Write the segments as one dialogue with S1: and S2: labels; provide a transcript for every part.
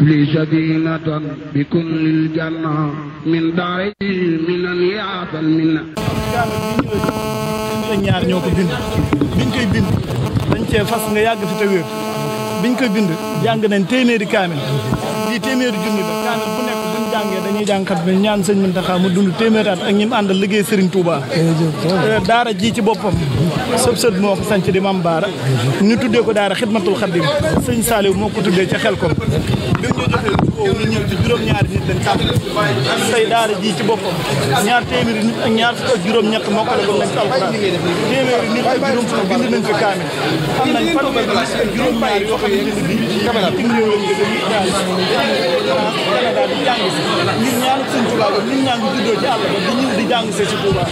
S1: li sadinatan bi kullil janna min daari minan yaatal minna.
S2: ñaar ñoo ko bind biñ koy bind dañ cee fas nga yàgg fi te wér biñ koy bind jàng nañ téeméeri kaamil lii téeméeri junni la kaamil bu nekk buñ jàngee dañuy jàngkat bi ñaan sëñ Muntaxa mu dund téeméeri at ak ñi mu àndal liggéey Serigne Touba. daara ji ci boppam sëb sët moo ko sanc di Mam Baara ñu tuddee ko daara Xidmatul Xadim sëñ Saliou moo ko tuddee ca Xelkom bi ñu joxee boobu ñu ñëw ci juróom-ñaari nit lañ tàmm tey daara ji ci boppam ñaar téeméeri nit ak ñaar fukk ak juróom-ñett moo ko doon nañ ci alxuraan téeméeri nit ak juróom fukk bind nañ fi kaamil am nañ fanweeri nit ak juróom-ñaar yoo xam ne bi caméra ci réew lañ jóge Canada di jàng si ngir ñaanu sëñ Touba ba nit ñaa ngi juddoo ci àll ba di ñëw di jàng see si Touba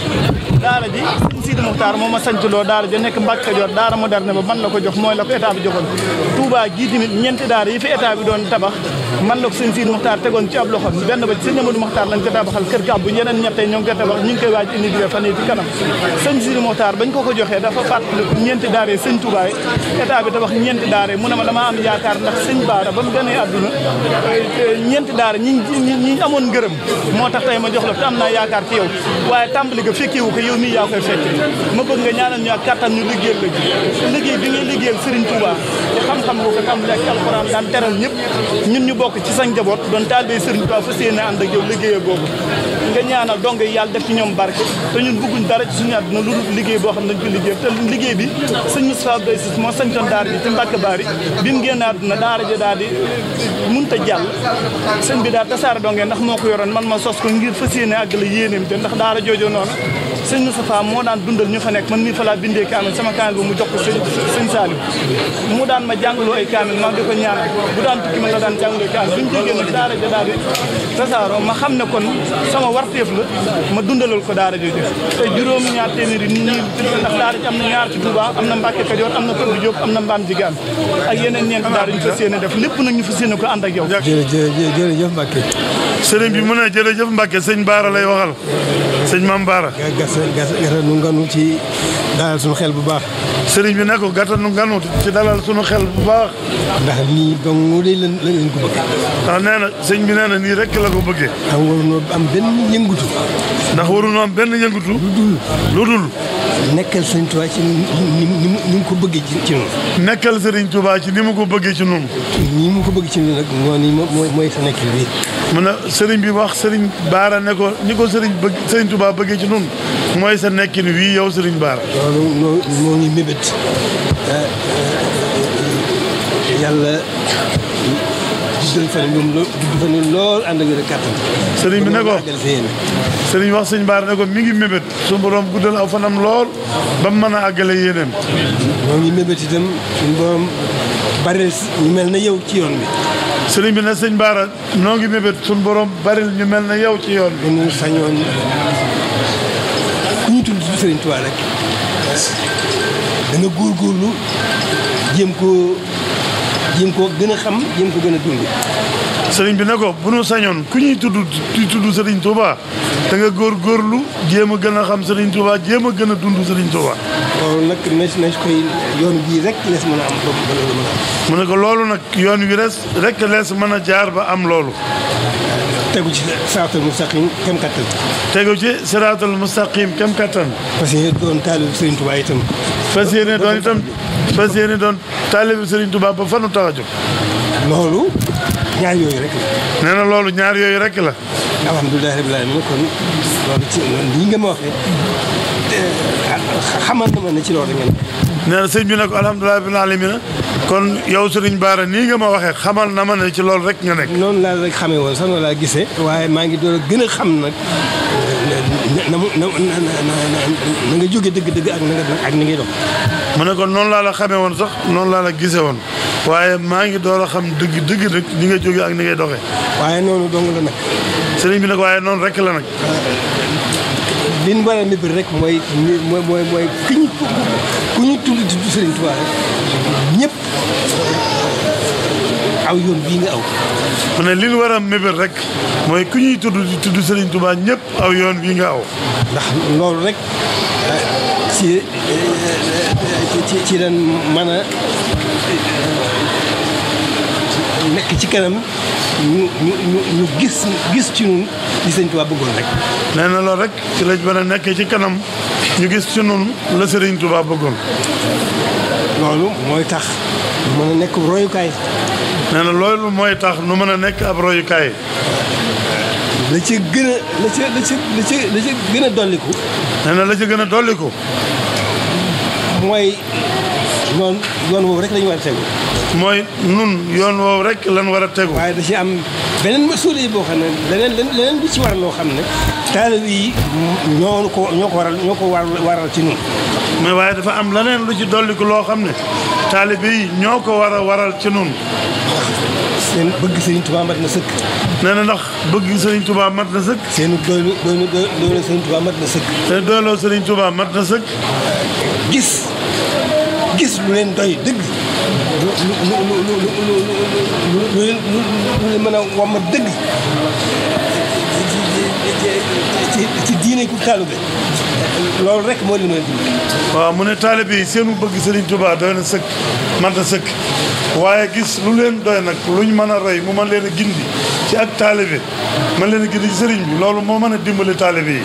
S2: daara ji sëñ Sidi Muxtaar moo ma sanc loo daara ja nekk Mbàkke Kajoor daara moderne ba man la ko jox mooy la ko état bi joxoon Touba gii tamit ñeenti daara yi fi état bi doon tabax man la ko sëñ Sidi Muxtaar tegoon ci ab loxoom benn ba ci sëñ Amadou Muxtaar lañ ko tabaxal kër kàbb bu yeneen ñettee ñoo ngi koy tabax ñu ngi koy waaj inauguré fan yi ci kanam sëñ Sidi Muxtaar bañ ko joxee dafa fàttaliku ñeenti daara yi sëñ Touba yi état bi tabax ñeenti daara yi mu ne ma dama am yaakaar ndax sëñ Baara ba mu gënee àdduna ñeenti daara ñi amoon ngërëm moo tax tey ma jox la te am naa yaakaar ci yow waaye tàmbali ga fekkewu ko yow mii yaa koy fekke ma bëgg nga ñaanal ñu ak kattan ñu liggéeyal la liggéey bi ngay liggéeyal Serigne Touba te xam-xam nga ko tàmbali ak alxuraan daan teral ñëpp ñun ñu bokk ci sa njaboot doon taalibe Serigne Touba fas yéene ànd ak yow liggéeyee boobu nga ñaanal dong yi yàlla def ci ñoom barke te ñun bëgguñ dara ci suñu àdduna lu dul liggéey boo xam ne dañ ko liggéey te liggéey bi sëñ Moustapha Abdoulaye Ciss moo sañcoon daara ji ci Mbàkke Baari bi mu génn àdduna daara ji daal di munta jàll sëñ bi daal tasaare dongee ndax moo ko yoroon man ma sos ko ngir fas yéene àgg la yéeneem te ndax daara joojo noonu sëñ Moustapha moo daan dundal ñu fa nekk man mii fa laa bindee kaamil sama kaamil ba mu jox ko sëñ Saliou mu daan ma jàngaloo ay kaamil maa di ko ñaan bu daan tukki man la daan jàngaloo kaamil bu ñu jógee nag daara ja daal di tasaaroo ma xam ne kon sama warteef la ma dundalal ko daara jooju te juróomi ñaar téeméeri nit ñi ndax daara ji am na ñaar ci Touba am na Mbàkke Kajoor am na Kër Diop am na Mbaam Jigaan ak yeneen ñeenti daara ñu fas yéene def lépp nag ñu fas yéene ko ànd ak yow.
S3: jërëjëf Mbacke.
S4: sëriñ bi mu ne jërëjëf Mbacke sëñ Baara lay waxal sëñ Mam Baara.
S3: gàttanu nganu ci dalal suñu xel bu baax.
S4: sëriñ bi ne ko gàttanu nganu ci dalal suñu xel bu baax.
S3: ndax nii dong de lañ ko bëggee.
S4: ndax nee na sëñ bi nee na nii rek la ko bëggee.
S3: am waruñoo am benn yëngutu.
S4: ndax waruñoo am benn yëngutu. lu dul.
S3: nekkal sëriñ Touba ci ni mu ko bëggee ci noonu.
S4: nekkal sëriñ Touba ci ni mu ko bëggee ci noonu.
S3: nii mu ko bëgg ci noonu nag mooy sa nekk bi.
S4: mu ne sëriñ bi wax sëriñ Baara ne ko ni ko sëriñ Touba bëggee ci noonu mooy sa nekkin wii yow sëriñ Baara.
S3: loolu moo ngi mébét yàlla dudd fan lool ànd ak wér kàttan.
S4: sëriñ bi ne ko sëriñ wax sëñ Baara ne ko mi ngi mébét su borom guddal aw fanam lool ba mu mën a àggale yéeneen.
S3: moo ngi mébét itam suñu borom baril ñu mel na yow ci yoon bi.
S4: sëriñ bi ne sëñ Baara noo ngi mébét suñu borom baril ñu mel na yow ci yoon bi.
S3: ñu sañoon ku ñu tudd sëriñ Touba rek da nga góorgóorlu jéem koo gën a xam jéem ko gën a dund.
S4: sëriñ bi ne ko bu nu sañoon ku ñuy tudd sëriñ Touba da nga góorgóorlu jéem a gën a xam sëriñ Touba jéem a gën a dund sëriñ Touba.
S3: loolu nag nañ koy yoon bii rek lees mën a am ba loolu mën a am.
S4: mu ne ko loolu nag yoon wi rek lees mën a jaar ba am loolu.
S3: tegu ci siraatal mustaqim kem kattan.
S4: tegu ci siraatal mustaqim kem kattan.
S3: fas yéene doon taalibu Serigne Touba itam.
S4: fas yéene doon taalibu Serigne Touba ba fanu tax a jóg.
S3: loolu ñaar yooyu rek la.
S4: nee na loolu ñaar yooyu rek la.
S3: alhamdulilah rabbil alamin kon loolu ci lii nga ma waxee xamal na ma ne ci loolu ngeen.
S4: nee na sëñ bi ne ko alhamdulilah rabbil alamin kon yow Serigne Baara nii nga ma waxee xamal na ma ne ci loolu rek nga nekk.
S3: noonu laa rek xamee woon sax noonu laa gisee. waaye maa ngi doon gën a xam nag na nga jóge dëgg-dëgg ak ni ngay dox.
S4: mu ne ko noonu laa la xamee woon sax noonu laa la gisee woon waaye maa ngi door a xam dëgg nag ni nga jóge ak ni ngay doxee.
S3: waaye noonu dong la nag.
S4: sëriñ bi nag waaye noonu rek la nag.
S3: li ñu war a mébét rek mooy ku ñu tudd Sëriñ Tuubaa rek ñëpp aw yoon bii nga aw.
S4: mu ne li ñu war a mébét rek mooy ku ñuy tudd Sëriñ Tuubaa ñëpp aw yoon bii nga aw.
S3: ndax loolu rek ci leen mën a nekk ci kanam ñu gis ci ñun li Sëriñ Tuubaa bëggoon rek.
S4: nee na loolu rek ci lañ mën a nekkee ci kanam ñu gis ci ñun la Sëriñ Tuubaa bëggoon.
S3: loolu mooy tax ñu mën a nekk royukaay.
S4: nee na loolu mooy tax nu mën a nekk ab royukaay.
S3: la ci gën a dolliku.
S4: nee na la ci gën a dolliku.
S3: mooy yoon woowu rek lañu war a tegu.
S4: mooy nun yoon woowu rek lan war a tegu.
S3: waaye da ci am beneen masuuliya boo xam ne leneen lu ci war loo xam ne. taalibe yi ñoo ko waral ci nun.
S4: mais waaye dafa am leneen lu ci dolliku loo xam ne taalibe yi ñoo ko war a waral ci nun.
S3: seen bëgg Sëriñ Tuubaa mat na sëkk.
S4: nee na ndax bëgg Sëriñ Tuubaa mat na sëkk.
S3: seen doylu Sëriñ Tuubaa mat na sëkk.
S4: te doyloo Sëriñ Tuubaa mat na sëkk.
S3: gis lu leen doy dëgg. lu leen mën a wommat dëgg. ci diine ku taalibe loolu rek moo leen mën a dimbali.
S4: waaw mu ne taalibe yi seenu bëgg Sëriñ Tuubaa doy na sëkk mat na sëkk. waaye gis lu leen doy nag luñ mën a roy mu mën leen a gindi ci ak taalibe mën leen a gindi ci sëriñ bi loolu moo mën a dimbali taalibe yi.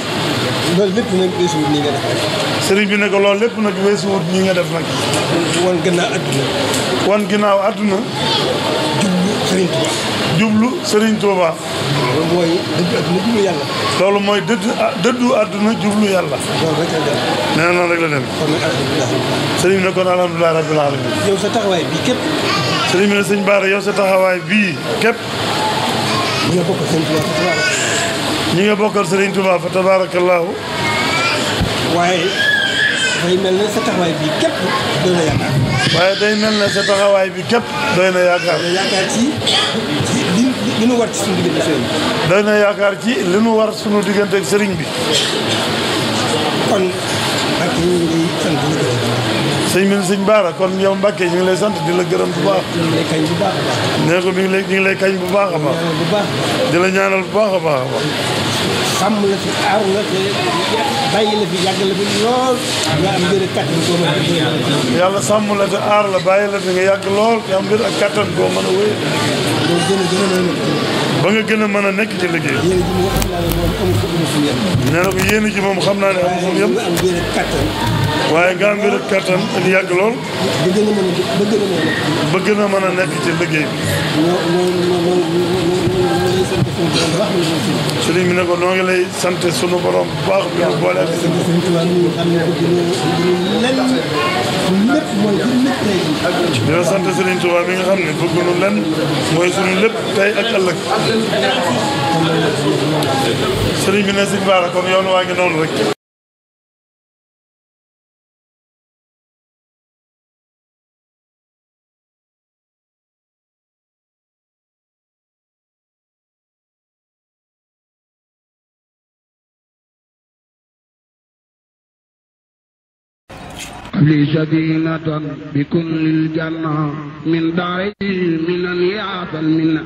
S3: loolu lépp nag weesuwut nii nga def rek.
S4: sëriñ bi ne ko loolu lépp nag weesuwut nii nga def nag.
S3: wan gannaaw àdduna.
S4: wan ginnaaw àdduna.
S3: jublu Sëriñ Tuubaa.
S4: jublu Sëriñ Tuubaa.
S3: loolu mooy dëddu àdduna jublu yàlla.
S4: loolu mooy dëddu àdduna jublu yàlla.
S3: loolu rek la dem.
S4: nee na noonu rek la dem.
S3: kon nag alhamdulilah.
S4: sëriñ bi ne kon alhamdulilah rabbil alamin.
S3: yow sa taxawaay bii képp.
S4: sëriñ bi ne sëñ Bara yow sa taxawaay bii képp.
S3: ñi nga bokkal Sëriñ Tuubaa fa tabaaraka.
S4: ñi nga bokkal Sëriñ Tuubaa fa tabaarakallaahu.
S3: waaye dafay mel ne sa taxawaay bii képp doy na yaakaar.
S4: waaye day mel ne sa taxawaay bi képp doy na yaakaar.
S3: doy na yaakaar ci li nu war ci suñu diggante sëriñ bi.
S4: doy na yaakaar ci li nu war suñu diggante ak sëriñ bi.
S3: kon Mbacke ñu ngi lay sant di la gërëm.
S4: sëñ bi sëñ Bara kon yow Mbacke ñu ngi lay sant di la gërëm bu baax.
S3: ñu ngi lay kañ bu baax a baax.
S4: nee ko ñu ngi lay kañ bu baax a baax.
S3: bu baax
S4: di la ñaanal bu baax a baax a baax.
S3: sàmm la fi aar la te bàyyi la fi yàgg la fi lool nga am mbir ak kattan koo mën a wéy.
S4: yàlla sàmm la te aar la bàyyi la fi nga yàgg lool te am mbir ak kattan koo mën a wéy. ba nga gën a mën a nekk ci liggéey. nee na ko yéen ji moom xam naa ne amul fu mu yem. waaye nga am mbir ak kattan ak yàgg lool. ba gën a mën a nekk ci liggéey bi. sëriñ bi ne ko noo ngi lay sant sunu borom bu baax bi ñu boole ak sëriñ bi. di la sant Sëriñ Tuubaa mi nga xam ne bëgg nu lenn mooy sunu lépp tey ak ëllëg. sëriñ bi ne sëñ Bara kon yoon waa ngi noonu rek.
S1: لي سكينة بكل الجنة من داري من يعطى المنة